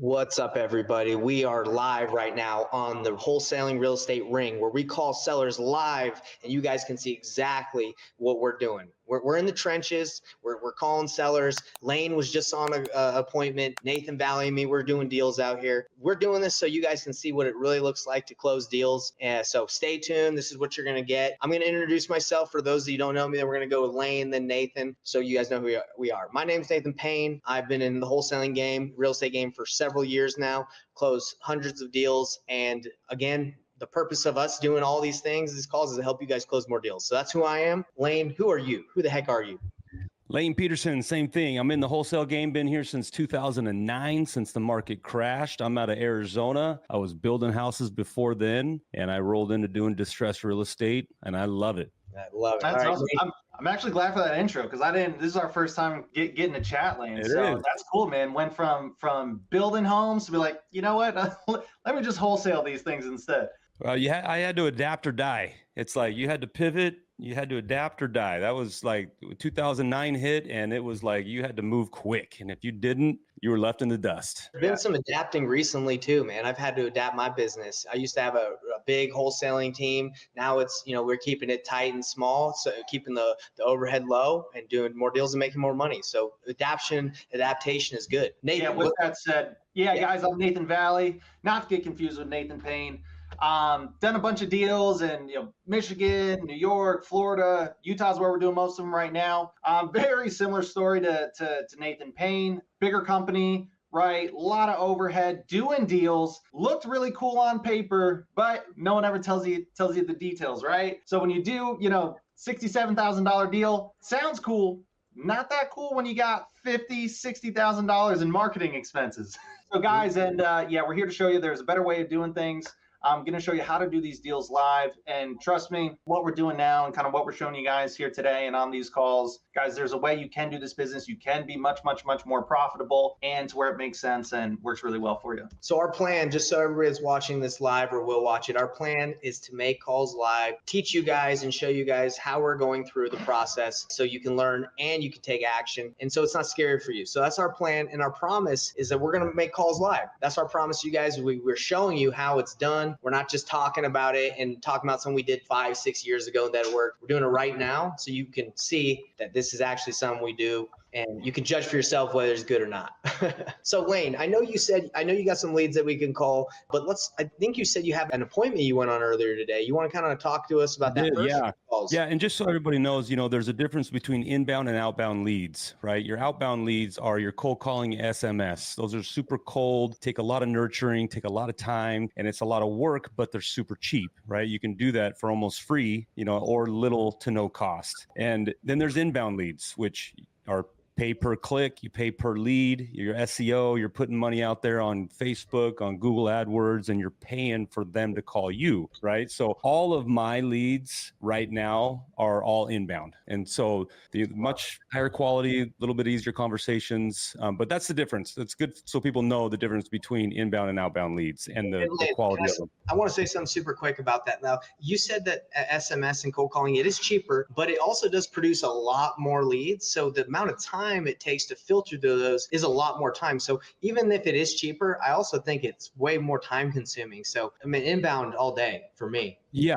What's up, everybody? We are live right now on the Wholesaling Real Estate Ring, where we call sellers live, and you guys can see exactly what we're doing. We're in the trenches. We're calling sellers. Lane was just on a appointment. Nathan Valley and me, we're doing deals out here. We're doing this so you guys can see what it really looks like to close deals. So stay tuned. This is what you're going to get. I'm going to introduce myself for those of you who don't know me. Then we're going to go with Lane, then Nathan, so you guys know who we are. My name is Nathan Payne. I've been in the wholesaling game, real estate game for several years now, closed hundreds of deals. And again, the purpose of us doing all these things, these calls, is to help you guys close more deals. So that's who I am. Lane, who are you? Who the heck are you? Lane Peterson, same thing. I'm in the wholesale game, been here since 2009, since the market crashed. I'm out of Arizona. I was building houses before then, and I rolled into doing distressed real estate, and I love it. I love it. That's awesome. I'm actually glad for that intro, because this is our first time getting to chat, Lane. So that's cool, man. Went from building homes to be like, you know what? Let me just wholesale these things instead. Well, I had to adapt or die. It's like you had to pivot. You had to adapt or die. That was like 2009 hit, and it was like you had to move quick. And if you didn't, you were left in the dust. There's been some adapting recently too, man. I've had to adapt my business. I used to have a big wholesaling team. Now it's, we're keeping it tight and small, so keeping the overhead low and doing more deals and making more money. So adaptation is good. Nathan, yeah, with that said, guys, I'm Nathan Valley. Not to get confused with Nathan Payne. Done a bunch of deals in Michigan, New York, Florida, Utah's where we're doing most of them right now. Very similar story to Nathan Payne. Bigger company, right? A lot of overhead, doing deals. Looked really cool on paper, but no one ever tells you the details, right? So when you do, $67,000 deal, sounds cool. Not that cool when you got $50,000, $60,000 in marketing expenses. So guys, and we're here to show you there's a better way of doing things. I'm going to show you how to do these deals live, and trust me, what we're doing now and kind of what we're showing you guys here today and on these calls, guys, there's a way you can do this business. You can be much, much, much more profitable and to where it makes sense and works really well for you. So our plan, just so everybody's watching this live or will watch it, our plan is to make calls live, teach you guys and show you guys how we're going through the process so you can learn and you can take action. And so it's not scary for you. So that's our plan. And our promise is that we're going to make calls live. That's our promise to you guys. We're showing you how it's done. We're not just talking about it and talking about something we did 5-6 years ago that worked. We're doing it right now, so you can see that this is actually something we do, and you can judge for yourself whether it's good or not. So Lane, I know you got some leads that we can call, but I think you said you have an appointment you went on earlier today. You want to kind of talk to us about that? Yeah. And just so everybody knows, there's a difference between inbound and outbound leads, right? Your outbound leads are your cold calling SMS. Those are super cold, take a lot of nurturing, take a lot of time, and it's a lot of work, but they're super cheap, right? You can do that for almost free, or little to no cost. And then there's inbound leads, which are pay per click, you pay per lead, your SEO, you're putting money out there on Facebook, on Google AdWords, and you're paying for them to call you, right? So all of my leads right now are all inbound. And so the much higher quality, a little bit easier conversations, but that's the difference. It's good so people know the difference between inbound and outbound leads and the quality of them. I want to say something super quick about that. Now, you said that SMS and cold calling, it is cheaper, but it also does produce a lot more leads. So the amount of time it takes to filter through those is a lot more time. So even if it is cheaper, I also think it's way more time consuming. So inbound all day for me. Yeah.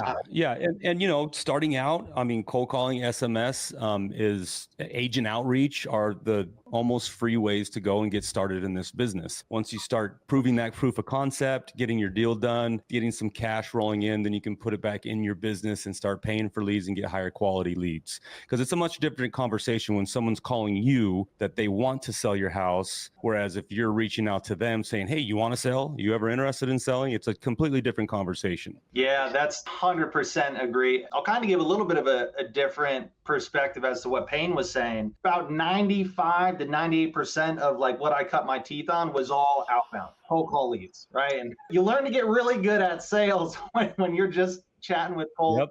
And starting out, cold calling, SMS is agent outreach are the almost free ways to go and get started in this business. Once you start proving that proof of concept, getting your deal done, getting some cash rolling in, then you can put it back in your business and start paying for leads and get higher quality leads. Because it's a much different conversation when someone's calling you that they want to sell your house. Whereas if you're reaching out to them saying, hey, you want to sell? You ever interested in selling? It's a completely different conversation. Yeah, that's 100% agree. I'll kind of give a little bit of a different perspective as to what Payne was saying. About 95 to 98% of what I cut my teeth on was all outbound, cold call leads, right? And you learn to get really good at sales when you're just chatting with cold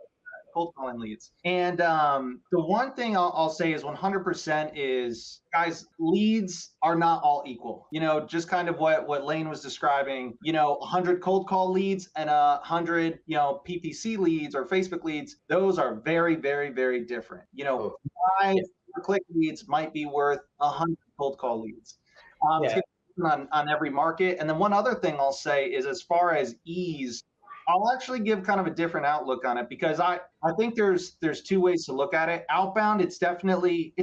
calling leads. And the one thing I'll say is 100% is, guys, leads are not all equal. Just kind of what Lane was describing, 100 cold call leads and 100, PPC leads or Facebook leads, those are very, very, very different. 5 click leads might be worth 100 cold call leads. It's on every market. And then one other thing I'll say is, as far as ease, I'll actually give kind of a different outlook on it, because I think there's two ways to look at it. Outbound, it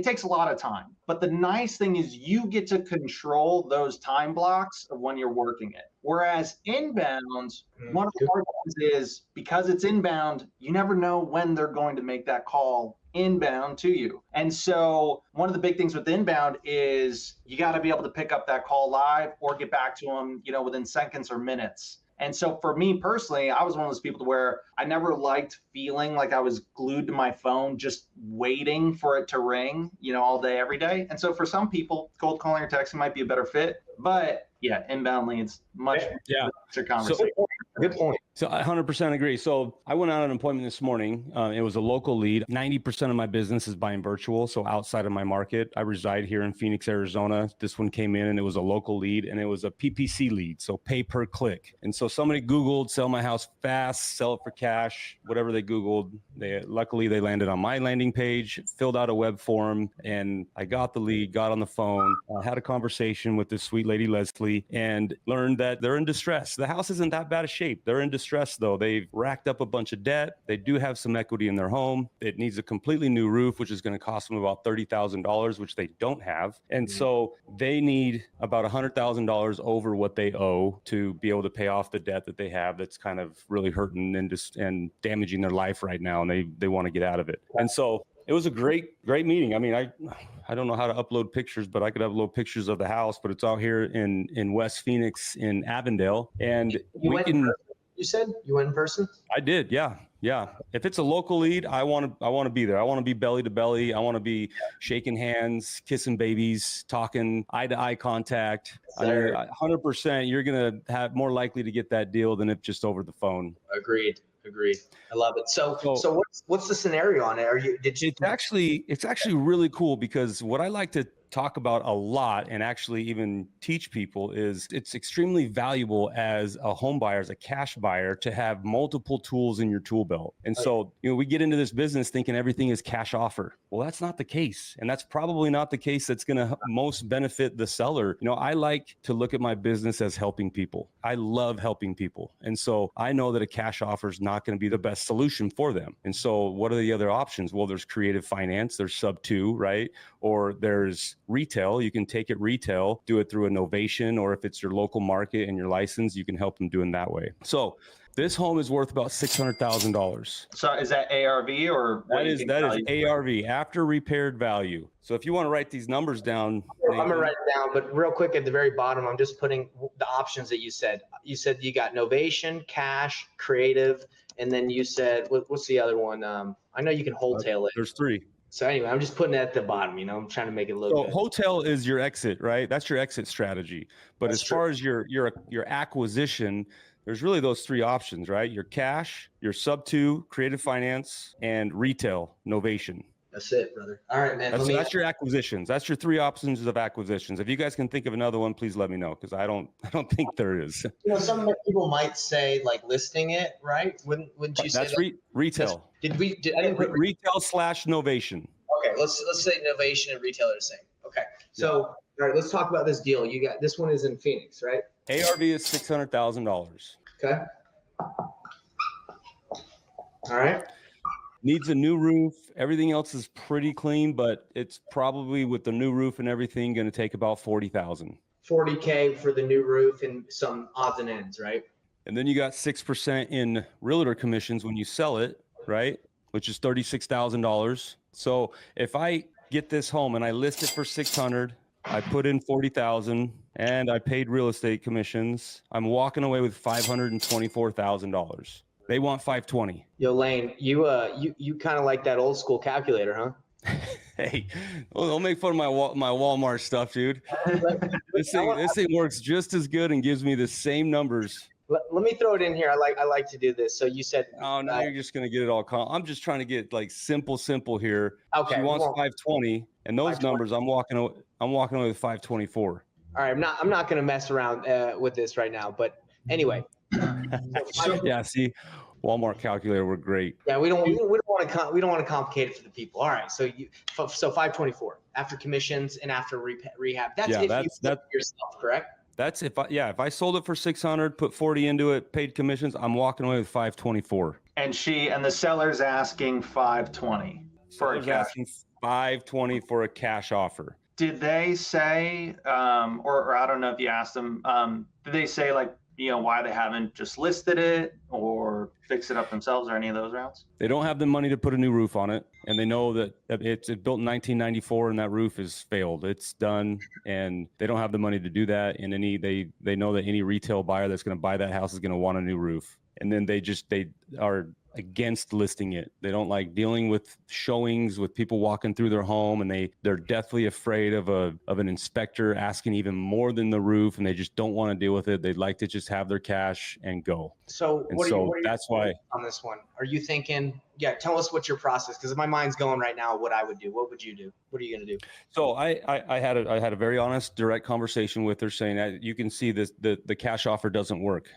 takes a lot of time. But the nice thing is you get to control those time blocks of when you're working it. Whereas inbound, one of the hard things is, because it's inbound, you never know when they're going to make that call inbound to you. And so one of the big things with inbound is you got to be able to pick up that call live or get back to them, within seconds or minutes. And so for me personally, I was one of those people to where I never liked feeling like I was glued to my phone, just waiting for it to ring, all day, every day. And so for some people, cold calling or texting might be a better fit. But yeah, inbound leads, much better conversation. Good point. So I 100% agree. So I went out on an appointment this morning. It was a local lead. 90% of my business is buying virtual. So outside of my market, I reside here in Phoenix, Arizona. This one came in and it was a local lead, and it was a PPC lead. So pay per click. And so somebody Googled sell my house fast, sell it for cash, whatever they Googled. Luckily they landed on my landing page, filled out a web form, and I got the lead, got on the phone, had a conversation with this sweet lady, Leslie, and learned that they're in distress. The house isn't that bad of shape. They're in distress though. They've racked up a bunch of debt. They do have some equity in their home. It needs a completely new roof, which is going to cost them about $30,000, which they don't have. And so they need about $100,000 over what they owe to be able to pay off the debt that they have that's kind of really hurting and damaging their life right now. And they want to get out of it. And so it was a great meeting. I mean, I don't know how to upload pictures, but I could upload pictures of the house, but it's out here in West Phoenix in Avondale. And you said you went in person? I did. Yeah. Yeah. If it's a local lead, I want to be there. I want to be belly to belly. I want to be shaking hands, kissing babies, talking eye to eye contact. I mean, 100%, you're going to have more likely to get that deal than if just over the phone. Agreed. I love it. So what's the scenario on it? It's actually really cool, because what I like to talk about a lot and actually even teach people is it's extremely valuable as a home buyer, as a cash buyer, to have multiple tools in your tool belt. And so, we get into this business thinking everything is cash offer. Well, that's not the case. And that's probably not the case that's going to most benefit the seller. I like to look at my business as helping people. I love helping people. And so I know that a cash offer is not going to be the best solution for them. And so what are the other options? Well, there's creative finance, there's sub 2, right? Or there's retail. You can take it retail, do it through a novation, or if it's your local market and your license, you can help them doing that way. So this home is worth about $600,000. So is that ARV or that is ARV, after repaired value. So if you want to write these numbers down, I'm gonna write it down. But real quick, at the very bottom, I'm just putting the options that you said. You said you got novation, cash, creative, and then you said what's the other one? I know you can wholesale it. There's 3. So anyway, I'm just putting it at the bottom, I'm trying to make it look good. Hotel is your exit, right? That's your exit strategy. But as far as your acquisition, there's really those 3 options, right? Your cash, your sub 2, creative finance, and retail, novation. That's it, brother. All right, man. That's your acquisitions. That's your 3 options of acquisitions. If you guys can think of another one, please let me know, because I don't think there is. Some people might say like listing it, right? Wouldn't you say that's retail? I didn't put retail / novation. Okay, let's say novation and retail are the same. Okay, so all right, let's talk about this deal. You got this one is in Phoenix, right? ARV is $600,000. Okay. All right. Needs a new roof. Everything else is pretty clean, but it's probably, with the new roof and everything, going to take about $40,000. $40K for the new roof and some odds and ends, right? And then you got 6% in realtor commissions when you sell it, right? Which is $36,000. So if I get this home and I list it for $600,000, I put in $40,000, and I paid real estate commissions, I'm walking away with $524,000. They want $520,000. Yo, Lane, you kind of like that old school calculator, huh? Hey, don't make fun of my Walmart stuff, dude. This thing works just as good and gives me the same numbers. Let me throw it in here. I like to do this. So you said, oh, now you're just gonna get it all. I'm just trying to get like simple here. Okay. She wants $520,000, and those numbers I'm walking away with $524,000. All right, I'm not gonna mess around with this right now. But anyway. Yeah. See, Walmart calculator were great. Yeah, we don't want to complicate it for the people. All right, so 524 after commissions and after rehab. That's yourself, correct? That's if I sold it for 600, put 40 into it, paid commissions, I'm walking away with 524. And the seller's asking 520 for a Seller's cash. asking 520 for a cash offer. Did they say, or I don't know if you asked them, did they say like, why they haven't just listed it or fix it up themselves or any of those routes? They don't have the money to put a new roof on it, and they know that it's built in 1994 and that roof is failed. It's done, and they don't have the money to do that. And they know that any retail buyer that's going to buy that house is going to want a new roof. And then they are against listing it. They don't like dealing with showings with people walking through their home, and they're deathly afraid of an inspector asking even more than the roof, and they just don't want to deal with it. They'd like to just have their cash and go. So that's why on this one, are you thinking, tell us what's your process? Because my mind's going right now, what I would do. What would you do? What are you going to do? So I had a very honest, direct conversation with her saying that you can see this, the cash offer doesn't work.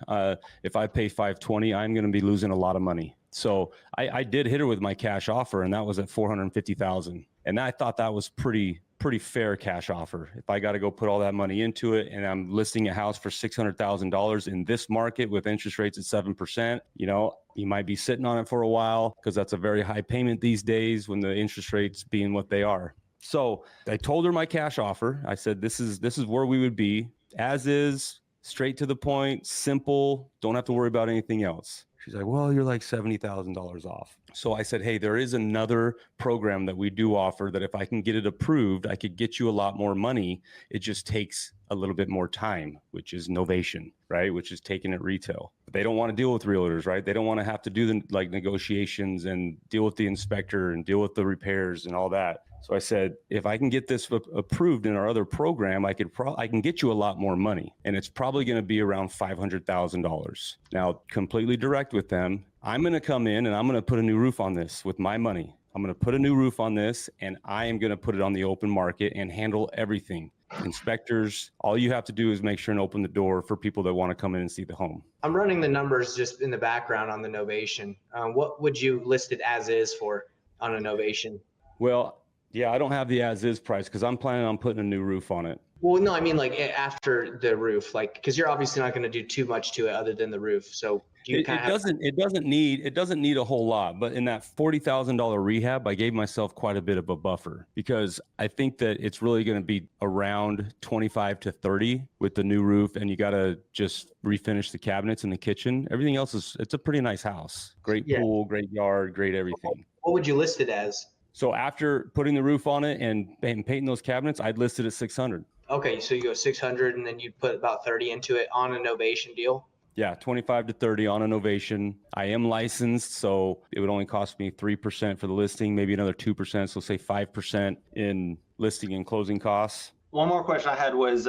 If I pay 520, I'm going to be losing a lot of money. So I did hit her with my cash offer, and that was at 450,000. And I thought that was pretty fair cash offer. If I got to go put all that money into it, and I'm listing a house for $600,000 in this market with interest rates at 7%, you might be sitting on it for a while because that's a very high payment these days when the interest rates being what they are. So I told her my cash offer. I said, this is where we would be, as is, straight to the point, simple, don't have to worry about anything else. She's like, well, you're like $70,000 off. So I said, hey, there is another program that we do offer that if I can get it approved, I could get you a lot more money. It just takes a little bit more time, which is novation, right? Which is taking it retail. But they don't want to deal with realtors, right? They don't want to have to do the negotiations and deal with the inspector and deal with the repairs and all that. So I said, if I can get this approved in our other program, I can get you a lot more money, and it's probably going to be around $500,000. Now, completely direct with them, I'm going to come in and I'm going to put a new roof on this with my money. I'm going to put a new roof on this, and I am going to put it on the open market and handle everything. Inspectors, all you have to do is make sure and open the door for people that want to come in and see the home. I'm running the numbers just in the background on the novation. What would you list it as is for on a novation? Well, yeah, I don't have the as-is price because I'm planning on putting a new roof on it. Well, no, I mean like after the roof, like because you're obviously not going to do too much to it other than the roof. So do you it doesn't need a whole lot, but in that $40,000 rehab, I gave myself quite a bit of a buffer because I think that it's really going to be around 25 to 30 with the new roof, and you got to just refinish the cabinets in the kitchen. Everything else it's a pretty nice house. Great pool, great yard, great everything. What would you list it as? So after putting the roof on it and painting those cabinets, I'd list it at 600. Okay, so you go 600 and then you'd put about 30 into it on a novation deal? Yeah, 25 to 30 on a novation. I am licensed, so it would only cost me 3% for the listing, maybe another 2%, so say 5% in listing and closing costs. One more question I had was,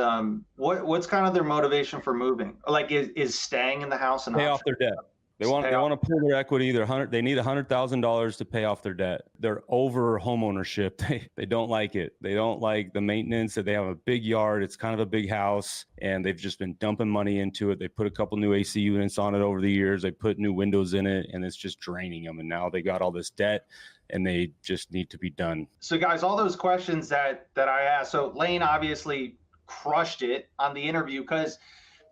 what's kind of their motivation for moving? Like, is staying in the house an option? Pay off their debt. They want to pull their equity. They need $100,000 to pay off their debt. They're over homeownership. They don't like it. They don't like the maintenance. They have a big yard. It's kind of a big house, and they've just been dumping money into it. They put a couple new AC units on it over the years. They put new windows in it, and it's just draining them. And now they got all this debt, and they just need to be done. So guys, all those questions that I asked. So Lane obviously crushed it on the interview because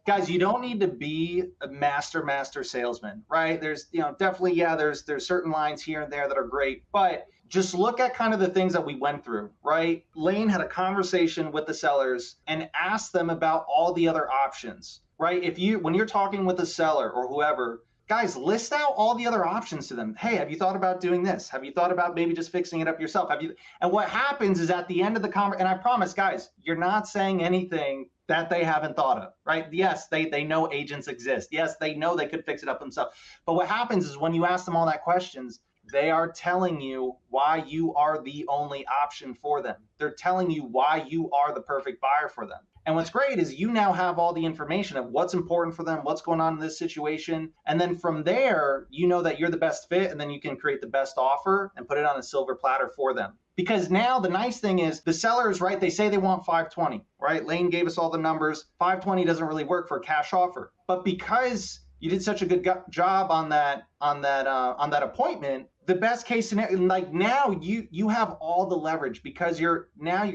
guys, you don't need to be a master salesman, right? There's, definitely, there's certain lines here and there that are great, but just look at kind of the things that we went through, right? Lane had a conversation with the sellers and asked them about all the other options, right? When you're talking with a seller or whoever, guys, list out all the other options to them. Hey, have you thought about doing this? Have you thought about maybe just fixing it up yourself? And what happens is at the end of the conversation, and I promise, guys, you're not saying anything that they haven't thought of, right? Yes, they know agents exist. Yes, they know they could fix it up themselves. But what happens is when you ask them all that questions, they are telling you why you are the only option for them. They're telling you why you are the perfect buyer for them. And what's great is you now have all the information of what's important for them, what's going on in this situation. And then from there, you know that you're the best fit, and then you can create the best offer and put it on a silver platter for them. Because now the nice thing is the sellers, right? They say they want 520, right? Lane gave us all the numbers. 520 doesn't really work for a cash offer. But because you did such a good job on that appointment, the best case scenario, like now you have all the leverage because you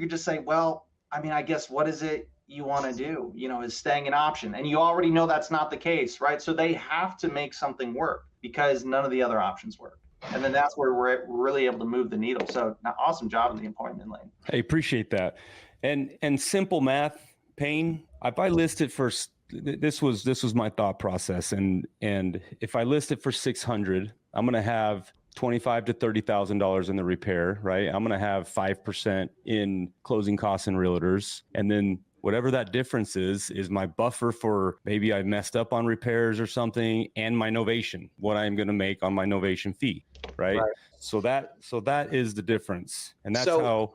just say, well, I mean, I guess what is it? you want to do, is staying an option. And you already know that's not the case, right? So they have to make something work because none of the other options work. And then that's where we're really able to move the needle. So awesome job in the appointment lane. I appreciate that. And simple math, Payne, if I list it for, this was my thought process. And if I list it for 600, I'm going to have $25,000 to $30,000 in the repair, right? I'm going to have 5% in closing costs and realtors. And then whatever that difference is my buffer for maybe I messed up on repairs or something, and my novation, what I'm going to make on my novation fee, right? So that is the difference. And that's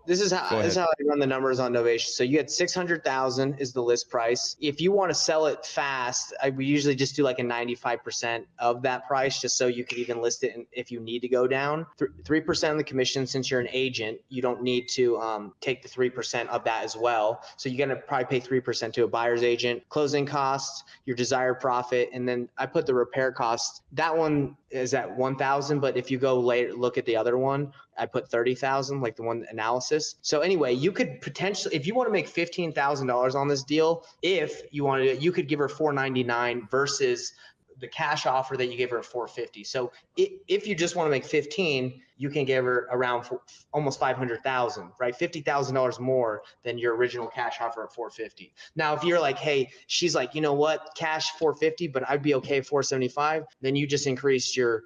this is how I run the numbers on novation. So you had 600,000 is the list price. If you want to sell it fast, we usually just do like a 95% of that price, just so you could even list it if you need to go down. 3% of the commission. Since you're an agent, you don't need to take the 3% of that as well. So you're going to probably pay 3% to a buyer's agent, closing costs, your desired profit, and then I put the repair costs. That one is at 1,000, but if you go later, look at the other one, I put 30,000, like the one analysis. So anyway, you could potentially, if you want to make $15,000 on this deal, if you want to, you could give her $499 versus the cash offer that you gave her at $450. So if you just want to make 15, you can give her around almost 500,000, right? $50,000 more than your original cash offer at $450. Now, if you're like, hey, she's like, you know what, cash $450, but I'd be okay at $475, then you just increase your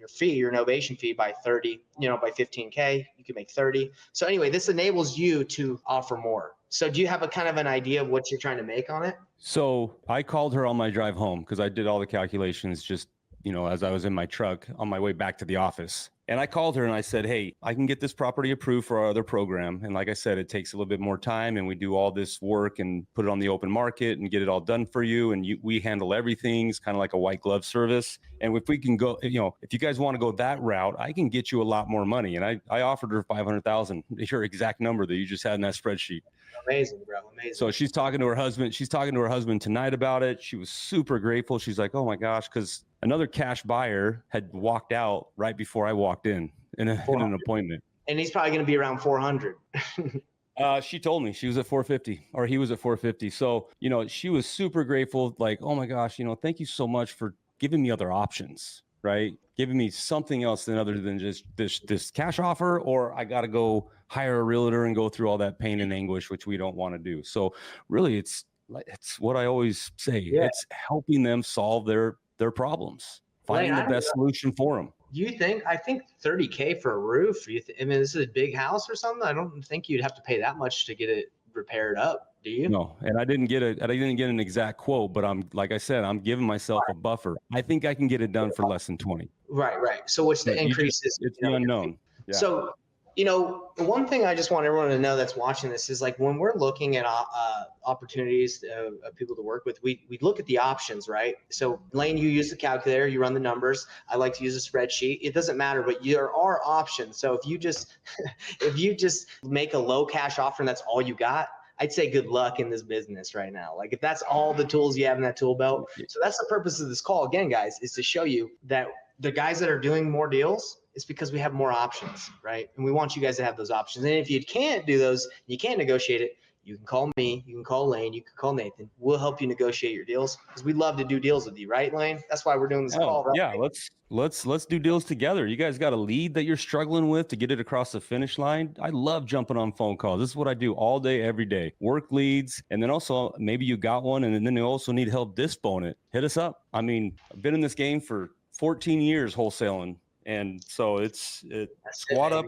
fee, your novation fee by 30, by 15K, you can make 30. So anyway, this enables you to offer more. So do you have a kind of an idea of what you're trying to make on it? So I called her on my drive home because I did all the calculations just, as I was in my truck on my way back to the office. And I called her and I said, hey, I can get this property approved for our other program. And like I said, it takes a little bit more time, and we do all this work and put it on the open market and get it all done for you. And we handle everything. It's kind of like a white glove service. And if we can go, if you guys want to go that route, I can get you a lot more money. And I offered her 500,000, your exact number that you just had in that spreadsheet. Amazing, bro. Amazing. So she's talking to her husband. She's talking to her husband tonight about it. She was super grateful. She's like, oh my gosh, because another cash buyer had walked out right before I walked in an appointment. And he's probably going to be around 400. She told me she was at 450, or he was at 450. So, she was super grateful. Like, oh my gosh, thank you so much for giving me other options, right? Giving me something else other than just this cash offer, or I got to go hire a realtor and go through all that pain and anguish, which we don't want to do. So really it's what I always say. Yeah. It's helping them solve their problems, finding the best solution for them. I think 30K for a roof, this is a big house or something. I don't think you'd have to pay that much to get it repaired up. Do you? No, and I didn't get an exact quote, but like I said, I'm giving myself a buffer. I think I can get it done for less than 20. Right. So what's the increase? It's the unknown. Yeah. So, one thing I just want everyone to know that's watching this is, like, when we're looking at opportunities of people to work with, we look at the options, right? So Lane, you use the calculator, you run the numbers. I like to use a spreadsheet. It doesn't matter, but there are options. So if you just make a low cash offer and that's all you got, I'd say good luck in this business right now. Like, if that's all the tools you have in that tool belt. So that's the purpose of this call again, guys, is to show you that the guys that are doing more deals, it's because we have more options, right? And we want you guys to have those options. And if you can't do those, you can't negotiate it, you can call me, you can call Lane, you can call Nathan. We'll help you negotiate your deals, because we'd love to do deals with you, right, Lane? That's why we're doing this call, right? Yeah, let's do deals together. You guys got a lead that you're struggling with to get it across the finish line. I love jumping on phone calls. This is what I do all day, every day. Work leads, and then also maybe you got one, and then you also need help disponing it. Hit us up. I've been in this game for 14 years wholesaling. And so squat up.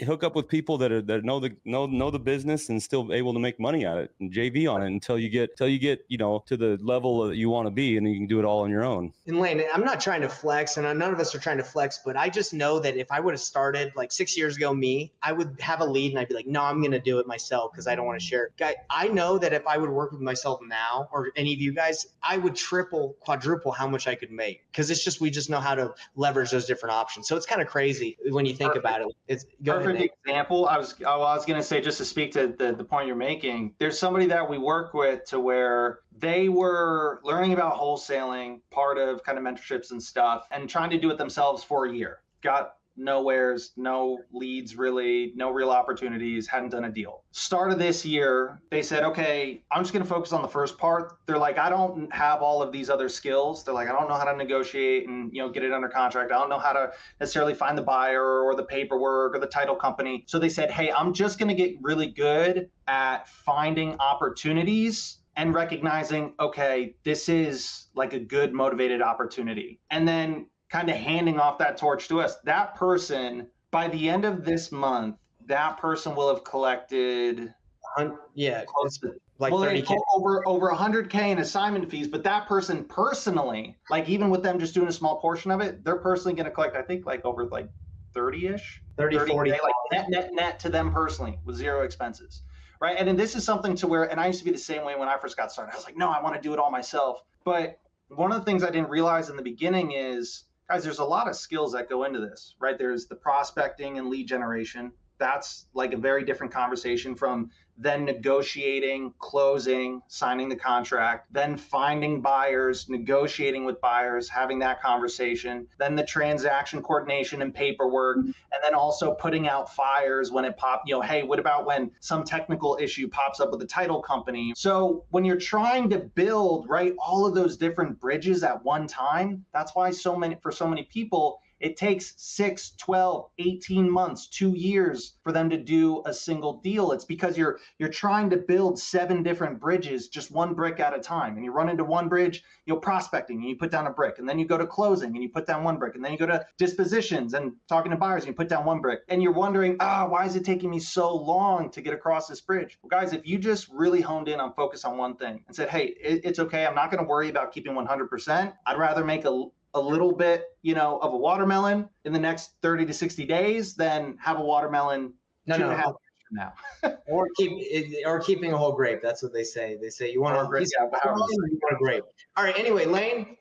Hook up with people that know the business and still able to make money at it, and JV on it until you get to the level that you want to be, and you can do it all on your own. And Lane, I'm not trying to flex, and none of us are trying to flex, but I just know that if I would have started like 6 years ago, I would have a lead and I'd be like, no, I'm going to do it myself because I don't want to share it. Guy, I know that if I would work with myself now, or any of you guys, I would triple, quadruple how much I could make, because we just know how to leverage those different options. So it's kind of crazy when you think about it. It's perfect example. I was going to say, just to speak to the point you're making, there's somebody that we work with to where they were learning about wholesaling, part of kind of mentorships and stuff, and trying to do it themselves for a year. Got nowheres, no leads really, no real opportunities, hadn't done a deal. Start of this year, they said, okay, I'm just going to focus on the first part. They're like, I don't have all of these other skills. They're like, I don't know how to negotiate and, get it under contract. I don't know how to necessarily find the buyer or the paperwork or the title company. So they said, hey, I'm just going to get really good at finding opportunities and recognizing, okay, this is like a good motivated opportunity. And then kind of handing off that torch to us. That person, by the end of this month, that person will have collected, close to, like 30K. over 100K in assignment fees. But that person personally, like even with them just doing a small portion of it, they're personally going to collect, I think, like over like 30-ish, 40, like net to them personally with zero expenses. Right. And then this is something to where, and I used to be the same way when I first got started. I was like, no, I want to do it all myself. But one of the things I didn't realize in the beginning is, guys, there's a lot of skills that go into this, right? There's the prospecting and lead generation. That's like a very different conversation from then negotiating, closing, signing the contract, then finding buyers, negotiating with buyers, having that conversation, then the transaction coordination and paperwork, and then also putting out fires when it hey, what about when some technical issue pops up with the title company? So when you're trying to build, right, all of those different bridges at one time, that's why for so many people, it takes 6, 12, 18 months, 2 years for them to do a single deal. It's because you're trying to build 7 different bridges, just one brick at a time. And you run into one bridge, prospecting, and you put down a brick. And then you go to closing, and you put down one brick. And then you go to dispositions and talking to buyers, and you put down one brick. And you're wondering, why is it taking me so long to get across this bridge? Well, guys, if you just really honed in on focus on one thing and said, hey, it's okay, I'm not going to worry about keeping 100%. I'd rather make a little bit, of a watermelon in the next 30 to 60 days than have a watermelon 2.5 years from now. or keeping a whole grape. That's what they say. They say you want a grape, you want a grape. All right. Anyway, Lane,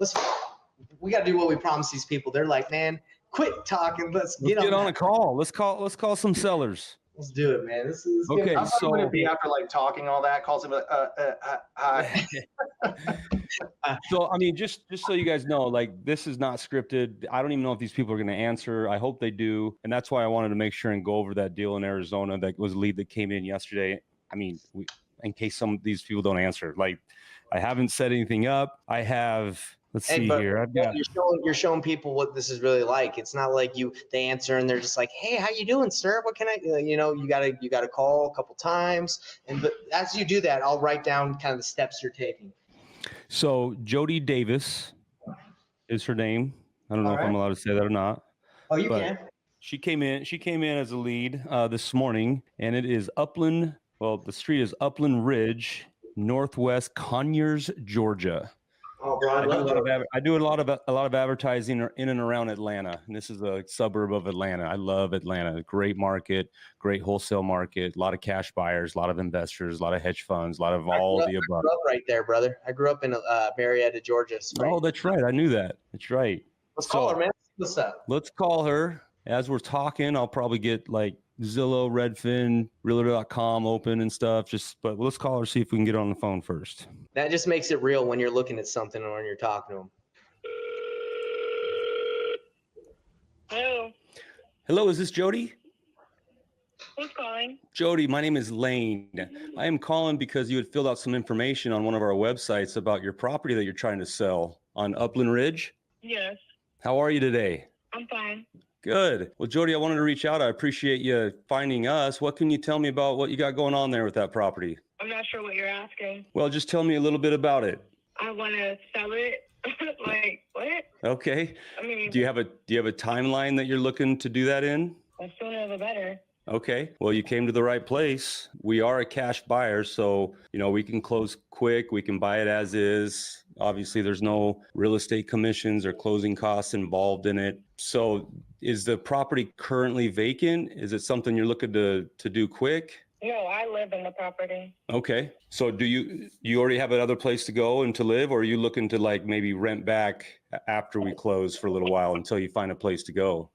we got to do what we promised these people. They're like, man, quit talking. Let's get on a call. Let's call some sellers. Let's do it, man. This is okay. How so would it be after like talking all that? Calls him hi. So I mean, just so you guys know, like this is not scripted. I don't even know if these people are going to answer. I hope they do, and that's why I wanted to make sure and go over that deal in Arizona that was a lead that came in yesterday. I mean, in case some of these people don't answer, like I haven't set anything up. I have. Let's see here. You're showing people what this is really like. It's not like they answer and they're just like, "Hey, how you doing, sir? What can I?" You gotta call a couple times, but as you do that, I'll write down kind of the steps you're taking. So Jody Davis is her name. I don't know if I'm allowed to say that or not. Oh, you can. She came in as a lead this morning, and it is Upland. Well, the street is Upland Ridge, Northwest Conyers, Georgia. Oh, bro, I do a lot of advertising in and around Atlanta, and this is a suburb of Atlanta. I love Atlanta. Great market, great wholesale market, a lot of cash buyers, a lot of investors, a lot of hedge funds, a lot of all the above. I grew up right there, brother. I grew up in Marietta, Georgia. Right? Oh, that's right. I knew that. That's right. Let's call her, man. What's up? Let's call her. As we're talking, I'll probably get like Zillow, Redfin, Realtor.com open and stuff. But let's call her, see if we can get her on the phone first. That just makes it real when you're looking at something or when you're talking to them. Hello. Hello, is this Jody? Who's calling? Jody, my name is Lane. I am calling because you had filled out some information on one of our websites about your property that you're trying to sell on Upland Ridge. Yes. How are you today? I'm fine. Good. Well, Jody, I wanted to reach out. I appreciate you finding us. What can you tell me about what you got going on there with that property? I'm not sure what you're asking. Well, just tell me a little bit about it. I want to sell it. Like, what? Okay. I mean, do you have a timeline that you're looking to do that in? The sooner the better. Okay. Well, you came to the right place. We are a cash buyer, so, we can close quick. We can buy it as is. Obviously, there's no real estate commissions or closing costs involved in it. So is the property currently vacant? Is it something you're looking to do quick? No, I live in the property. Okay. So do you already have another place to go and to live, or are you looking to like maybe rent back after we close for a little while until you find a place to go?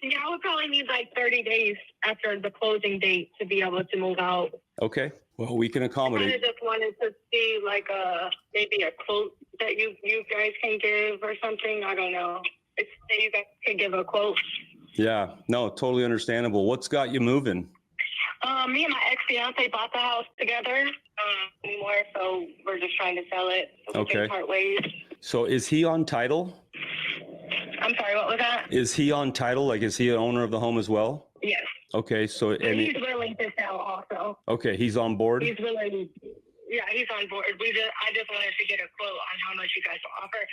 Yeah, I would probably need like 30 days after the closing date to be able to move out. Okay. Well, we can accommodate. I just wanted to see like maybe a quote that you guys can give or something. I don't know. If you guys can give a quote. Yeah, no, totally understandable. What's got you moving? Me and my ex-fiance bought the house together. More so we're just trying to sell it. So we can part ways. So is he on title? I'm sorry, what was that? Is he on title? Like, is he an owner of the home as well? Yes. Okay, so and he's willing to sell also. Okay, he's on board. He's willing. Yeah, he's on board. I just wanted to get a quote on how much you guys will offer,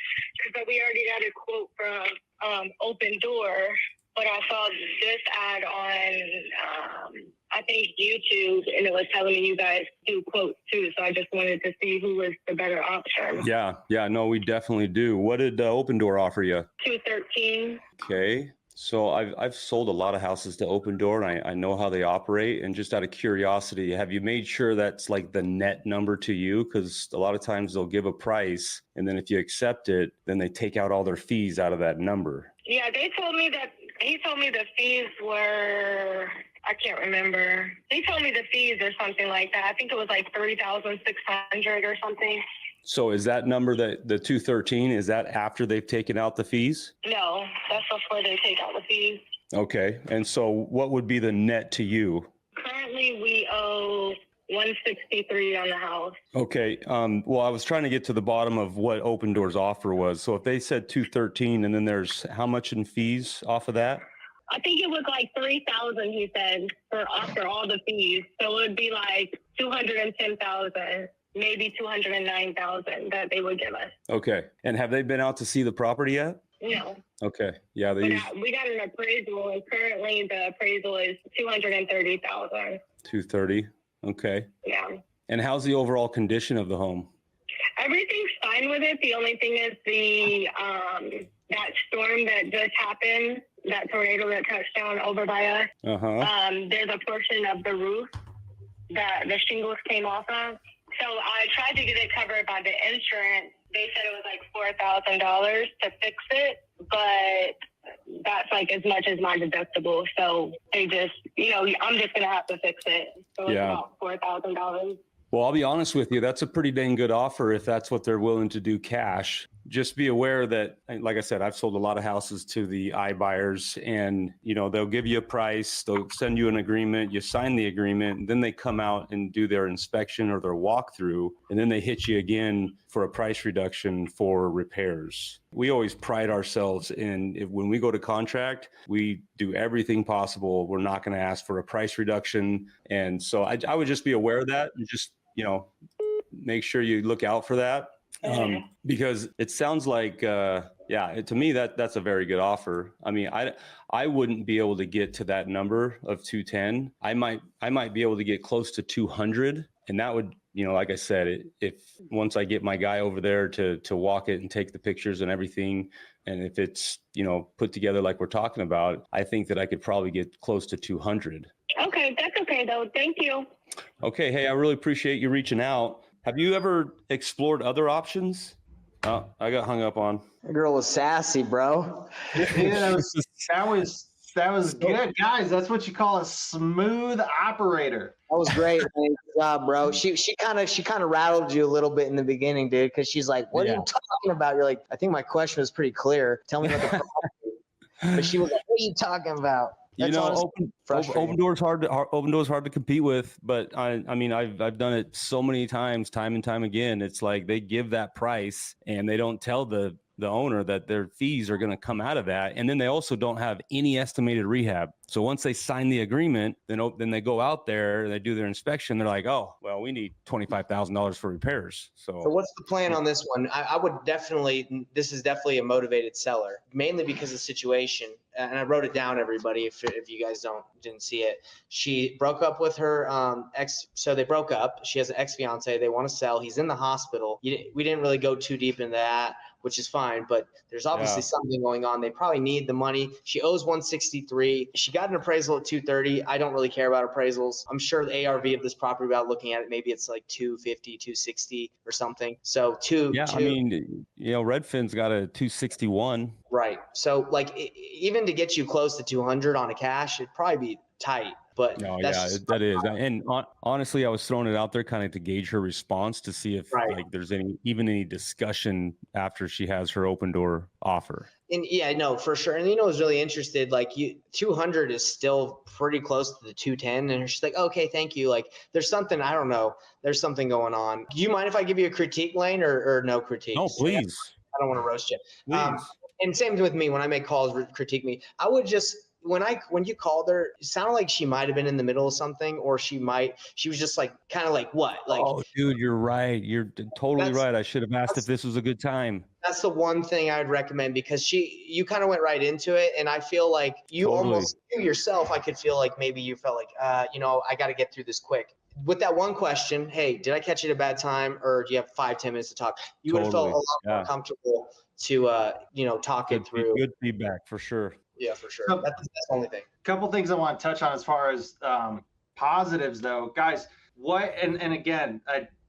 because we already got a quote from Open Door, but I saw this ad on I think YouTube, and it was telling me you guys do quotes too. So I just wanted to see who was the better option. Yeah, no, we definitely do. What did Open Door offer you? 213. Okay. So I've sold a lot of houses to Open Door, and I know how they operate. And just out of curiosity, have you made sure that's like the net number to you? Because a lot of times they'll give a price, and then if you accept it, then they take out all their fees out of that number. Yeah, he told me the fees were, I can't remember. He told me the fees or something like that. I think it was like $3,600 or something. So is that number, that the 213, is that after they've taken out the fees? No, that's before they take out the fees. Okay. And so what would be the net to you? Currently we owe $163 on the house. Okay. Well, I was trying to get to the bottom of what Open Door's offer was. So if they said 213, and then there's how much in fees off of that? I think it was like $3,000, he said, for all the fees. So it would be like $210,000. Maybe $209,000 that they would give us. Okay. And have they been out to see the property yet? No. Okay. Yeah. We got an appraisal, and currently the appraisal is $230,000. 230. Okay. Yeah. And how's the overall condition of the home? Everything's fine with it. The only thing is the that storm that just happened, that tornado that touched down over by us. There's a portion of the roof that the shingles came off of. So I tried to get it covered by the insurance. They said it was like $4,000 to fix it, but that's like as much as my deductible. So they just, I'm just going to have to fix it. So it's about $4,000. Well, I'll be honest with you. That's a pretty dang good offer if that's what they're willing to do cash. Just be aware that, like I said, I've sold a lot of houses to the iBuyers, and, they'll give you a price, they'll send you an agreement, you sign the agreement, and then they come out and do their inspection or their walkthrough, and then they hit you again for a price reduction for repairs. We always pride ourselves in, when we go to contract, we do everything possible. We're not going to ask for a price reduction. And so I would just be aware of that, and just, make sure you look out for that. Because it sounds like, to me, that's a very good offer. I mean, I wouldn't be able to get to that number of 210. I might be able to get close to 200. And that would, like I said, if once I get my guy over there to walk it and take the pictures and everything, and if it's, put together like we're talking about, I think that I could probably get close to 200. Okay, that's okay though. Thank you. Okay. Hey, I really appreciate you reaching out. Have you ever explored other options? Oh, I got hung up on. That girl was sassy, bro. Yeah, that was good, guys. That's what you call a smooth operator. That was great. Man. Good job, bro. She kind of rattled you a little bit in the beginning, dude, because she's like, "What are you talking about?" You're like, "I think my question was pretty clear. Tell me what the problem is." But she was like, "What are you talking about?" That's Open Door's hard to compete with, but I mean, I've done it so many times, time and time again. It's like they give that price and they don't tell the owner that their fees are going to come out of that. And then they also don't have any estimated rehab. So once they sign the agreement, then they go out there and they do their inspection. They're like, oh, well, we need $25,000 for repairs. So what's the plan on this one? I would definitely, this is definitely a motivated seller, mainly because of the situation. And I wrote it down, everybody, if you guys didn't see it. She broke up with her ex. So they broke up. She has an ex-fiance. They want to sell. He's in the hospital. We didn't really go too deep into that, which is fine, but there's obviously something going on. They probably need the money. She owes 163. She got an appraisal at 230. I don't really care about appraisals. I'm sure the ARV of this property, without looking at it, maybe it's like 250, 260 or something. So I mean, Redfin's got a 261. Right. So like even to get you close to 200 on a cash, it'd probably be tight. But No, that's yeah, just, that is. And honestly, I was throwing it out there kind of to gauge her response to see if right. like there's any discussion after she has her open door offer. And yeah, no, for sure. And I was really interested, like 200 is still pretty close to the 210. And she's like, okay, thank you. Like there's something, I don't know. There's something going on. Do you mind if I give you a critique, Lane, or no critique? No, please. I don't want to roast you. Please. And same with me when I make calls, critique me. I would just, when you called her, it sounded like she might have been in the middle of something, or she was just like, kind of like what? Like, oh, dude, you're right. You're totally right. I should have asked if this was a good time. That's the one thing I would recommend, because you kind of went right into it. And I feel like you almost you yourself, I could feel like maybe you felt like, I got to get through this quick. With that one question, hey, did I catch you at a bad time, or do you have 5-10 minutes to talk? You would have felt a lot more comfortable to, talk it through. Good feedback for sure. Yeah, for sure. That's the only thing. A couple things I want to touch on as far as positives, though, guys. And again,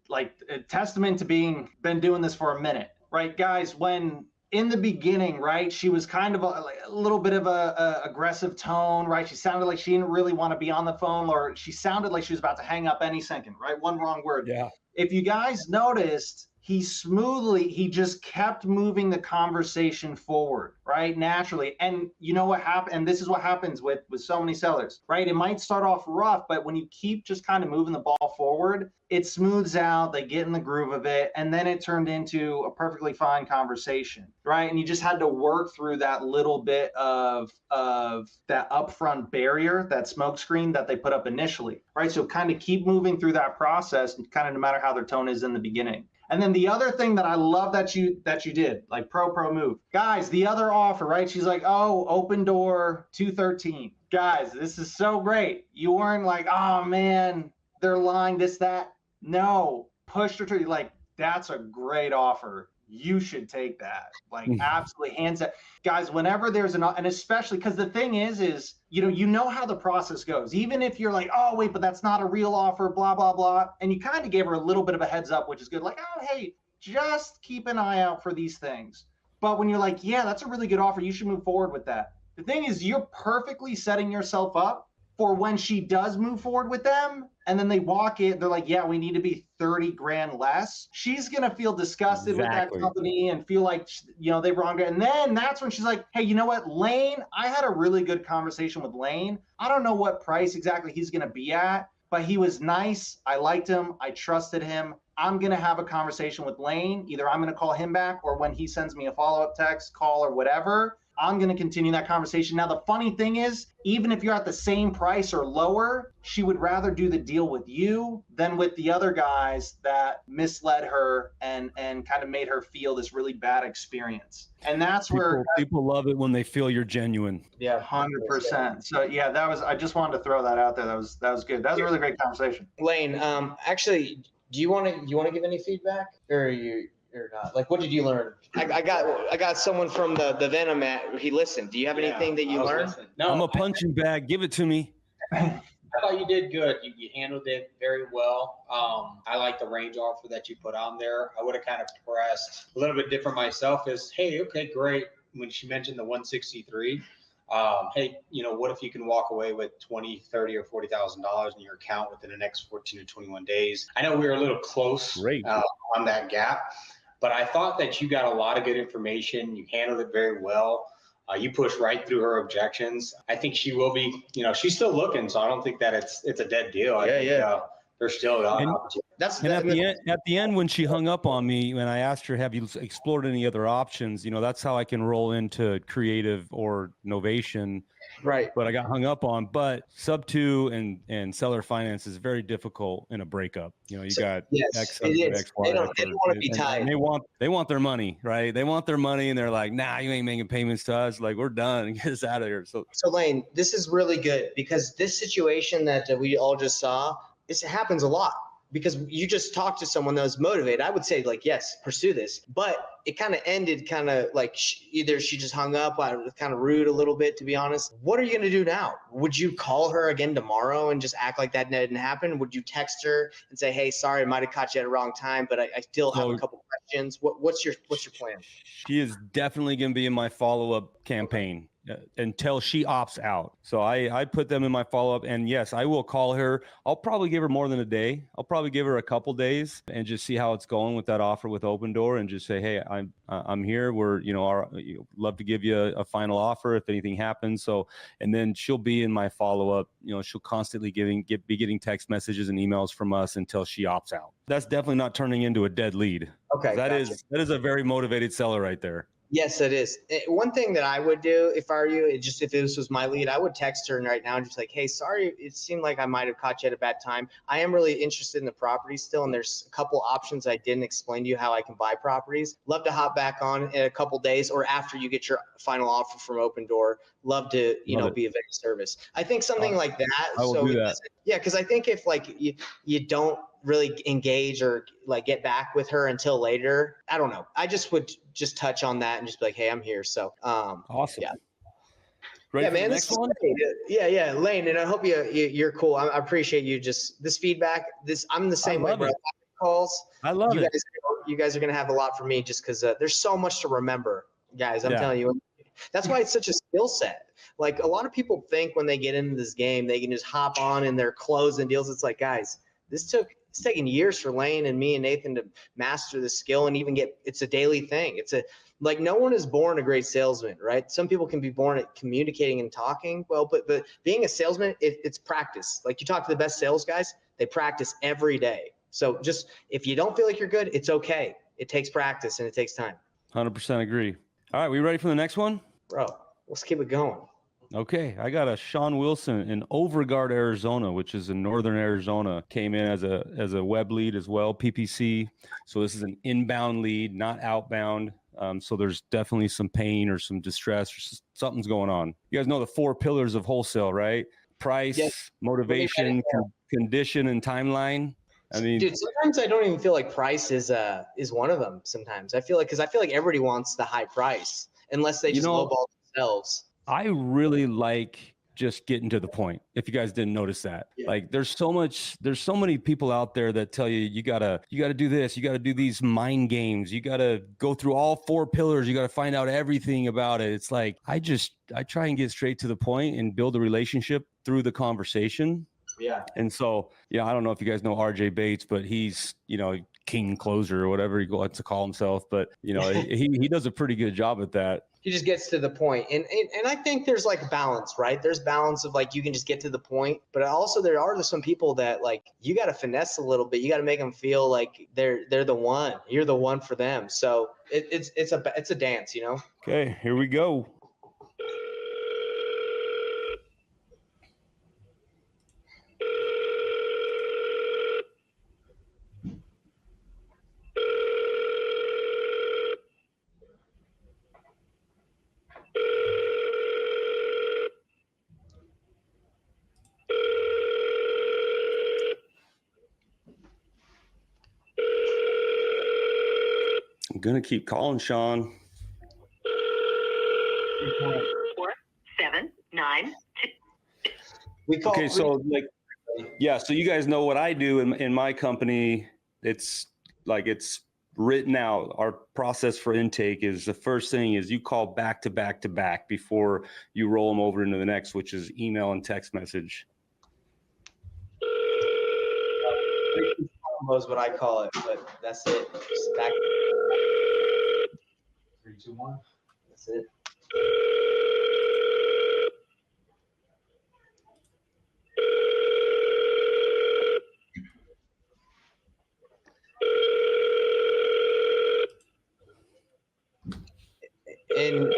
like a testament to been doing this for a minute, right, guys? When in the beginning, right, she was kind of a little bit of a aggressive tone, right? She sounded like she didn't really want to be on the phone, or she sounded like she was about to hang up any second, right? One wrong word. Yeah. If you guys noticed, he just kept moving the conversation forward, right? Naturally. And you know what happened? And this is what happens with so many sellers, right? It might start off rough, but when you keep just kind of moving the ball forward, it smooths out, they get in the groove of it, and then it turned into a perfectly fine conversation, right? And you just had to work through that little bit of that upfront barrier, that smoke screen that they put up initially, right? So kind of keep moving through that process, kind of no matter how their tone is in the beginning. And then the other thing that I love that you did, like pro move. Guys, the other offer, right? She's like, oh, open door 213. Guys, this is so great. You weren't like, oh man, they're lying, this, that. No, pushed her to, like, that's a great offer. You should take that. Like, absolutely, hands up. Guys, whenever there's and especially because the thing is, you know how the process goes. Even if you're like, oh, wait, but that's not a real offer, blah, blah, blah. And you kind of gave her a little bit of a heads up, which is good. Like, oh, hey, just keep an eye out for these things. But when you're like, yeah, that's a really good offer, you should move forward with that. The thing is, you're perfectly setting yourself up for when she does move forward with them, and then they walk it, they're like, yeah, we need to be 30 grand less. She's going to feel disgusted with that company and feel like, they wronged her. And then that's when she's like, hey, you know what, Lane, I had a really good conversation with Lane. I don't know what price exactly he's going to be at, but he was nice. I liked him. I trusted him. I'm going to have a conversation with Lane. Either I'm going to call him back, or when he sends me a follow-up text, call, or whatever, I'm going to continue that conversation. Now, the funny thing is, even if you're at the same price or lower, she would rather do the deal with you than with the other guys that misled her and kind of made her feel this really bad experience. And that's where people love it when they feel you're genuine. Yeah, 100%. So yeah, I just wanted to throw that out there. That was good. That was a really great conversation. Lane, actually, do you want to give any feedback, or not? Like, what did you learn? I got someone from the Venom he listened. Do you have anything that you learned? No, I'm a punching bag. Give it to me. I thought you did good. You handled it very well. I like the range offer that you put on there. I would have kind of pressed a little bit different myself. Is, hey, okay, great. When she mentioned the 163, hey, what if you can walk away with $20, $30, or $40,000 in your account within the next 14 to 21 days? I know we were a little close on that gap, but I thought that you got a lot of good information. You handled it very well. You pushed right through her objections. I think she will be, she's still looking, so I don't think that it's a dead deal. I think there's still an opportunity. At the end, when she hung up on me, when I asked her, have you explored any other options? That's how I can roll into creative or novation. Right. But I got hung up on. But sub 2 and seller finance is very difficult in a breakup. You got X, X, Y. They don't want to be tied. And they want their money, right? They want their money, and they're like, nah, you ain't making payments to us. Like, we're done. Get us out of here. So Lane, this is really good, because this situation that we all just saw, it happens a lot, because you just talked to someone that was motivated. I would say, like, yes, pursue this, but it kind of ended kind of like either she just hung up. I was kind of rude a little bit, to be honest. What are you going to do now? Would you call her again tomorrow and just act like that didn't happen? Would you text her and say, hey, sorry, I might have caught you at the wrong time, but I still have a couple questions. What's your plan? She is definitely going to be in my follow-up campaign. until she opts out. So I put them in my follow-up, and yes, I will call her. I'll probably give her more than a day. I'll probably give her a couple days and just see how it's going with that offer with Open Door, and just say, hey, I'm here. We're, love to give you a final offer if anything happens. So, and then she'll be in my follow-up. She'll constantly be getting text messages and emails from us until she opts out. That's definitely not turning into a dead lead. Okay. That is a very motivated seller right there. Yes, it is. One thing that I would do if I were you, if this was my lead, I would text her right now and just like, hey, sorry, it seemed like I might have caught you at a bad time. I am really interested in the property still, and there's a couple options I didn't explain to you how I can buy properties. Love to hop back on in a couple days or after you get your final offer from Open Door. Love to, be of any service. I think something like that. I will do that. Yeah, because I think if like you don't really engage or like get back with her until later, I don't know. I just would just touch on that and just be like, hey, I'm here. So awesome. Yeah. Ready yeah, for man. the next one? Yeah, Lane, and I hope you're cool. I appreciate you just this feedback. I'm the same way, bro. Calls. I love it. You guys are gonna have a lot for me just because there's so much to remember, guys. I'm telling you. That's why it's such a skill set. Like a lot of people think when they get into this game, they can just hop on and they're closing deals. It's like, guys, it's taken years for Lane and me and Nathan to master the skill and even it's a daily thing. Like no one is born a great salesman, right? Some people can be born at communicating and talking well, but being a salesman, it's practice. Like you talk to the best sales guys, they practice every day. So just if you don't feel like you're good, it's okay. It takes practice and it takes time. 100% agree. All right, we ready for the next one? Bro, let's keep it going. Okay, I got a Sean Wilson in Overgard, Arizona, which is in northern Arizona. Came in as a web lead as well, PPC. So this is an inbound lead, not outbound. So there's definitely some pain or some distress or something's going on. You guys know the 4 pillars of wholesale, right? Price, motivation, condition, and timeline. I mean, dude, sometimes I don't even feel like price is one of them. Sometimes I feel like everybody wants the high price unless they just lowball themselves. I really like just getting to the point. If you guys didn't notice that, like there's so many people out there that tell you gotta do this, you gotta do these mind games, you gotta go through all 4 pillars, you gotta find out everything about it. It's like I try and get straight to the point and build a relationship through the conversation. Yeah. And so, I don't know if you guys know RJ Bates, but he's, king closer or whatever he wants to call himself. But, he does a pretty good job at that. He just gets to the point. And I think there's like balance, right? There's balance of like, you can just get to the point, but also there are some people that like, you got to finesse a little bit. You got to make them feel like they're the one, you're the one for them. So it's a dance, Okay, here we go. I'm gonna keep calling Sean. 4792. Okay, so so you guys know what I do in my company. It's written out. Our process for intake is the first thing is you call back to back to back before you roll them over into the next, which is email and text message. Is what I call it, but that's it. Just back. 3, 2, 1. That's it. And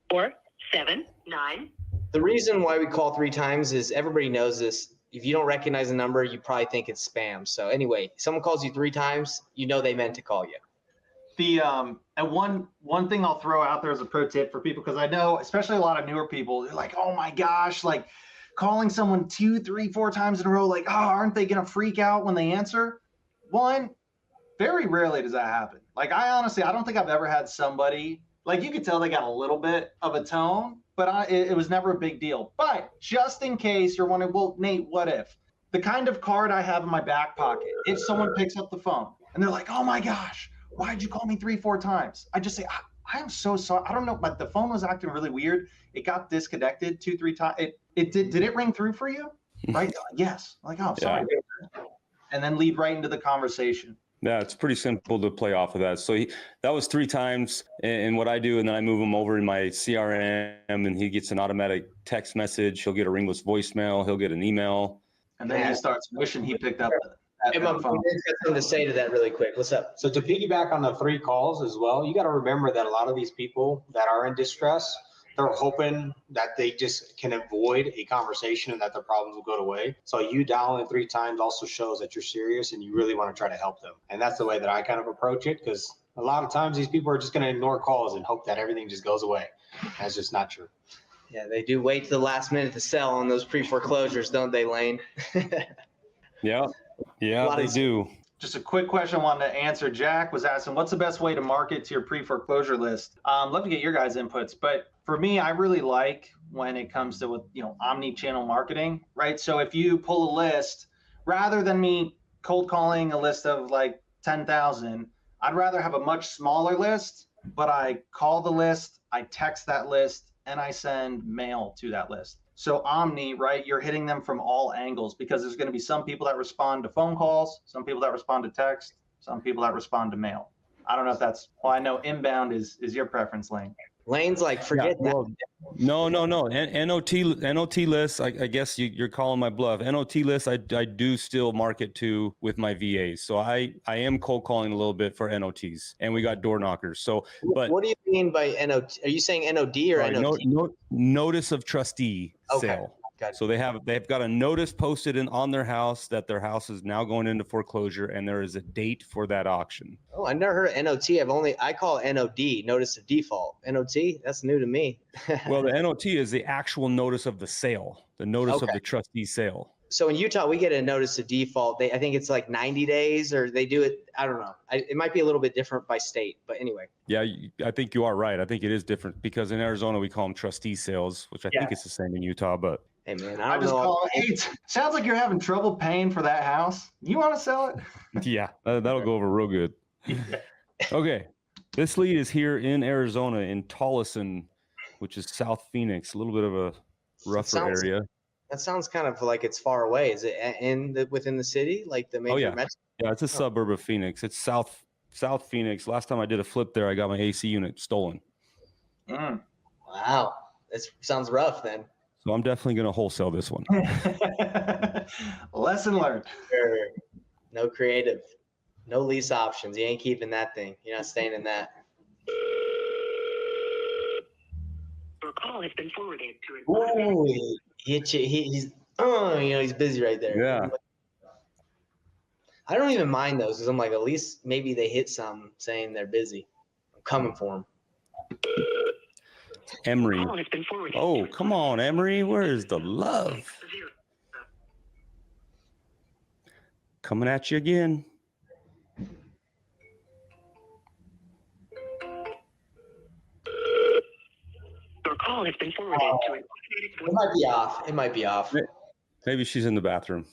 479. the reason why we call 3 times is everybody knows this. If you don't recognize the number, you probably think it's spam. So anyway, someone calls you 3 times, they meant to call you. And one thing I'll throw out there as a pro tip for people, because I know, especially a lot of newer people, they're like, oh my gosh, like calling someone 2, 3, 4 times in a row, like, oh, aren't they going to freak out when they answer? One, very rarely does that happen. Like, I don't think I've ever had somebody, like you could tell they got a little bit of a tone, but it was never a big deal. But just in case you're wondering, well, Nate, what if? The kind of card I have in my back pocket, if someone picks up the phone and they're like, oh my gosh, why'd you call me 3, 4 times? I just say, I am so sorry. I don't know, but the phone was acting really weird. It got disconnected 2-3 times. Did it ring through for you? Right? Yes. I'm like, oh, sorry. Yeah. And then lead right into the conversation. Yeah, it's pretty simple to play off of that. So that was 3 times. And what I do, and then I move him over in my CRM, and he gets an automatic text message. He'll get a ringless voicemail. He'll get an email. And then he starts wishing he picked up Hey, Mom, got something to say to that really quick. What's up? So to piggyback on the 3 calls as well, you got to remember that a lot of these people that are in distress, they're hoping that they just can avoid a conversation and that their problems will go away. So you dialing 3 times also shows that you're serious and you really want to try to help them. And that's the way that I kind of approach it, because a lot of times these people are just going to ignore calls and hope that everything just goes away. That's just not true. Yeah, they do wait to the last minute to sell on those pre-foreclosures, don't they, Lane? Yeah, they do. Just a quick question I wanted to answer. Jack was asking, what's the best way to market to your pre-foreclosure list? Love to get your guys' inputs, but for me, I really like when it comes to omni-channel marketing, right? So if you pull a list, rather than me cold calling a list of like 10,000, I'd rather have a much smaller list, but I call the list, I text that list, and I send mail to that list. So Omni, right, you're hitting them from all angles, because there's going to be some people that respond to phone calls, some people that respond to text, some people that respond to mail. I don't know if that's, well, I know inbound is your preference, Lane. Lane's like, forget that. Well, no. NOT lists, I guess you're calling my bluff. NOT lists, I do still market to with my VAs. So I am cold calling a little bit for NOTs, and we got door knockers. So, but what do you mean by NOT? Are you saying NOD or NOT? Notice of trustee sale. Got it. So they've got a notice posted on their house that their house is now going into foreclosure, and there is a date for that auction. Oh, I never heard of NOT. I call it NOD, notice of default. NOT, that's new to me. Well, the NOT is the actual notice of the sale, the notice of the trustee sale. So in Utah, we get a notice of default. I think it's like 90 days, or they do it. I don't know. It might be a little bit different by state, but anyway. Yeah, I think you are right. I think it is different, because in Arizona we call them trustee sales, which I think it's the same in Utah. But hey, man, I just call it. Hey, sounds like you're having trouble paying for that house. You want to sell it? Yeah, that'll go over real good. Okay, this lead is here in Arizona, in Tolleson, which is South Phoenix, a little bit of a rougher area. That sounds kind of like it's far away. Is it within the city, like the major metro? Yeah, it's a suburb of Phoenix. It's South Phoenix. Last time I did a flip there, I got my AC unit stolen. Wow, that sounds rough then. So I'm definitely going to wholesale this one. Lesson learned. Sure. No creative, no lease options. You ain't keeping that thing. You're not staying in that. Your call has been forwarded to an Oh, he's busy right there. Yeah. I don't even mind those, because I'm like, at least maybe they hit something saying they're busy. I'm coming for them. Emery. Oh, come on, Emery. Where is the love? Coming at you again. Your call has been forwarded to an It might be off. It might be off. Maybe she's in the bathroom.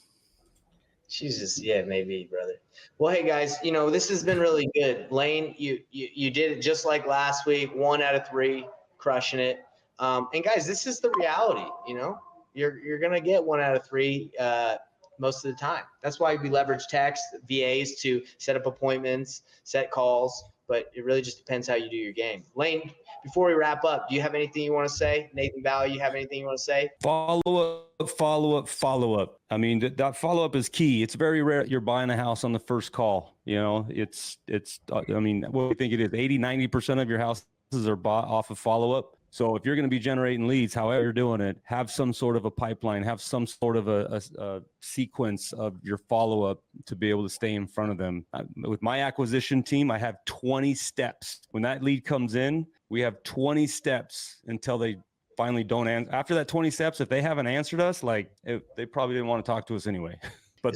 She's just, maybe, brother. Well, hey guys, this has been really good. Lane, you did it just like last week. 1 out of 3, crushing it. And guys, this is the reality. You're gonna get 1 out of 3 most of the time. That's why we leverage text, VAs to set up appointments, set calls. But it really just depends how you do your game. Lane, before we wrap up, do you have anything you want to say? Nathan Valley, you have anything you want to say? Follow up. I mean, that follow up is key. It's very rare you're buying a house on the first call. It's I mean, what do you think it is? 80-90% of your houses are bought off of follow up. So if you're going to be generating leads, however you're doing it, have some sort of a pipeline, have some sort of a sequence of your follow-up to be able to stay in front of them. With my acquisition team, I have 20 steps. When that lead comes in, we have 20 steps until they finally don't answer. After that 20 steps, if they haven't answered us, they probably didn't want to talk to us anyway. But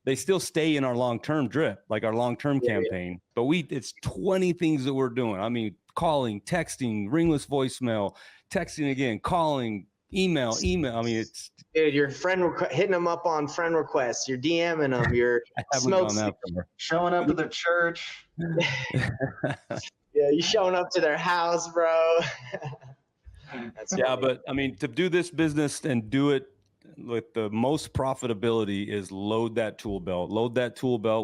they still stay in our long-term drip, like our long-term campaign. But it's 20 things that we're doing. I mean, calling, texting, ringless voicemail, texting again, calling, email. I mean, it's dude, your hitting them up on friend requests, you're DMing them, you're showing up to the church. Yeah, you showing up to their house, bro. That's Yeah, funny. but I mean, to do this business and do it with the most profitability is load that tool belt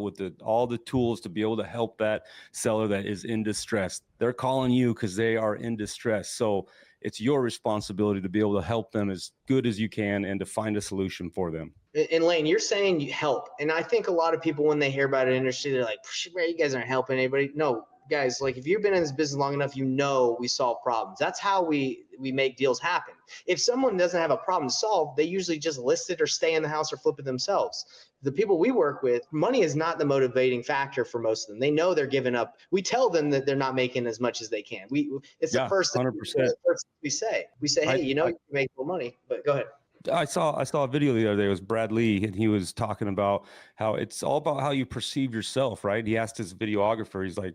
with all the tools to be able to help that seller that is in distress. They're calling you because they are in distress. So it's your responsibility to be able to help them as good as you can and to find a solution for them. And Lane, you're saying you help. And I think a lot of people, when they hear about an industry, they're like, bro, you guys aren't helping anybody. No, guys, like if you've been in this business long enough, you know we solve problems. That's how we make deals happen. If someone doesn't have a problem to solve, they usually just list it or stay in the house or flip it themselves. The people we work with, money is not the motivating factor for most of them. They know they're giving up. We tell them that they're not making as much as they can. It's the first thing 100%. we say. We say, hey, you can make more money, but go ahead. I saw a video the other day. It was Brad Lee, and he was talking about how it's all about how you perceive yourself, right? He asked his videographer, he's like,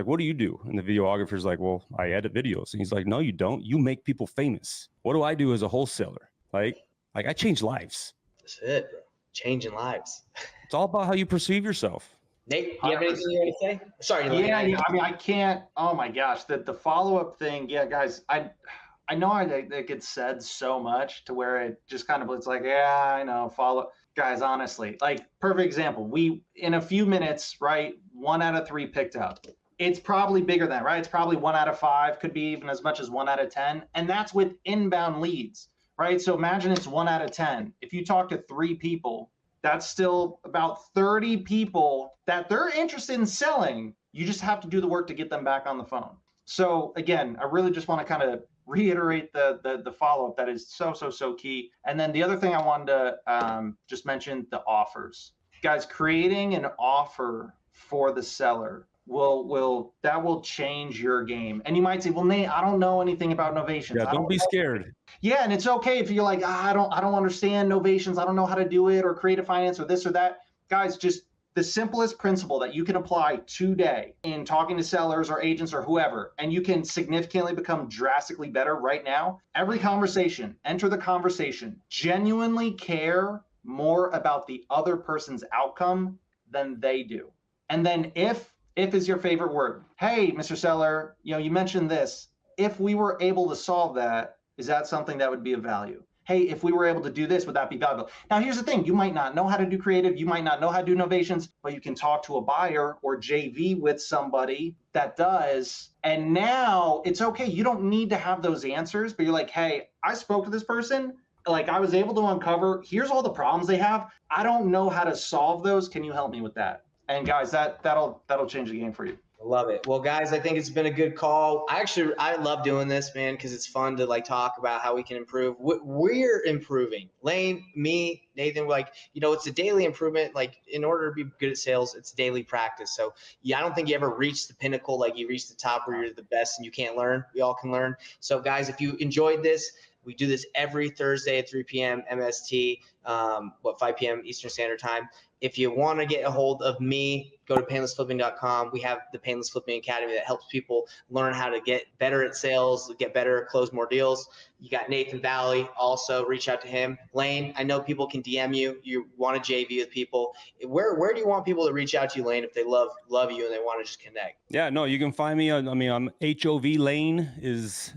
what do you do? And the videographer's like, well, I edit videos. And he's like, no, you don't. You make people famous. What do I do as a wholesaler? Like I change lives. That's it, bro. Changing lives. It's all about how you perceive yourself. Nate, do you have anything you want to say? Sorry. Yeah. I mean, I can't. Oh my gosh, the follow-up thing. Yeah, guys, I know it gets said so much to where it just kind of, it's like, yeah, I know, follow. Guys, honestly, like perfect example. We, in a few minutes, right, 1 out of 3 picked up. It's probably bigger than that, right? It's probably 1 out of 5, could be even as much as 1 out of 10. And that's with inbound leads, right? So imagine it's 1 out of 10. If you talk to 3 people, that's still about 30 people that they're interested in selling. You just have to do the work to get them back on the phone. So again, I really just want to kind of reiterate the follow-up that is so key. And then the other thing I wanted to just mention, the offers. Guys, creating an offer for the seller will change your game. And you might say, well, Nate, I don't know anything about novations. Yeah, don't be scared. Yeah, and it's okay if you're like, I don't understand novations. I don't know how to do it, or creative finance, or this or that. Guys, just the simplest principle that you can apply today in talking to sellers or agents or whoever, and you can significantly become drastically better right now. Every conversation, enter the conversation, genuinely care more about the other person's outcome than they do. And then if is your favorite word. Hey, Mr. Seller, you mentioned this. If we were able to solve that, is that something that would be of value? Hey, if we were able to do this, would that be valuable? Now, here's the thing. You might not know how to do creative. You might not know how to do novations, but you can talk to a buyer or JV with somebody that does. And now it's okay. You don't need to have those answers, but you're like, hey, I spoke to this person. Like, I was able to uncover, here's all the problems they have. I don't know how to solve those. Can you help me with that? And guys, that'll change the game for you. I love it. Well, guys, I think it's been a good call. I love doing this, man, because it's fun to talk about how we can improve. We're improving. Lane, me, Nathan, it's a daily improvement. Like, in order to be good at sales, it's daily practice. So yeah, I don't think you ever reach the pinnacle, like you reach the top where you're the best and you can't learn. We all can learn. So guys, if you enjoyed this, we do this every Thursday at 3 p.m. MST, 5 p.m. Eastern Standard Time. If you want to get a hold of me, go to painlessflipping.com. We have the Painless Flipping Academy that helps people learn how to get better at sales, get better, close more deals. You got Nathan Valley, also reach out to him. Lane, I know people can DM you. You want to JV with people. Where do you want people to reach out to you, Lane, if they love you and they want to just connect? Yeah, no, you can find me. I'm HOV Lane is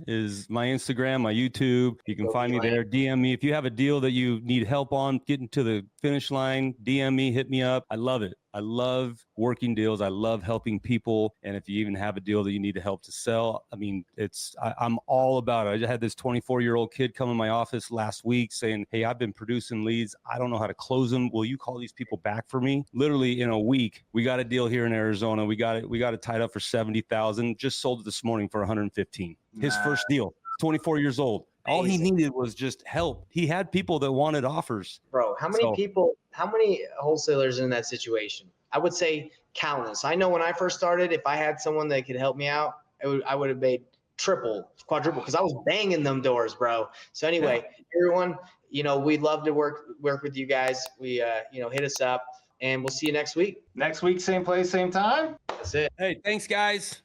my Instagram, my YouTube. You can find me there. DM me if you have a deal that you need help on getting to the finish line. DM me, hit me up. I love it. I love working deals. I love helping people. And if you even have a deal that you need to help to sell, I'm all about it. I just had this 24-year-old kid come in my office last week saying, hey, I've been producing leads. I don't know how to close them. Will you call these people back for me? Literally in a week, we got a deal here in Arizona. We got it tied up for $70,000. Just sold it this morning for $115,000. His first deal, 24 years old. All he needed was just help. He had people that wanted offers. Bro, how many wholesalers are in that situation? I would say countless. I know when I first started, if I had someone that could help me out, I would have made triple, quadruple, because I was banging them doors, bro. So anyway, everyone, we'd love to work with you guys. We, hit us up, and we'll see you next week. Next week, same place, same time. That's it. Hey, thanks, guys.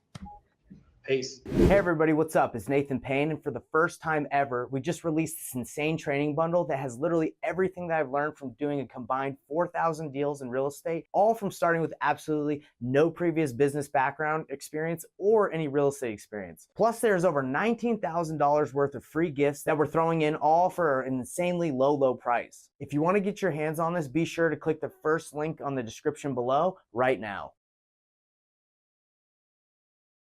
Peace. Hey everybody, what's up? It's Nathan Payne, and for the first time ever, we just released this insane training bundle that has literally everything that I've learned from doing a combined 4,000 deals in real estate, all from starting with absolutely no previous business background experience or any real estate experience. Plus, there's over $19,000 worth of free gifts that we're throwing in, all for an insanely low price. If you want to get your hands on this, be sure to click the first link on the description below right now.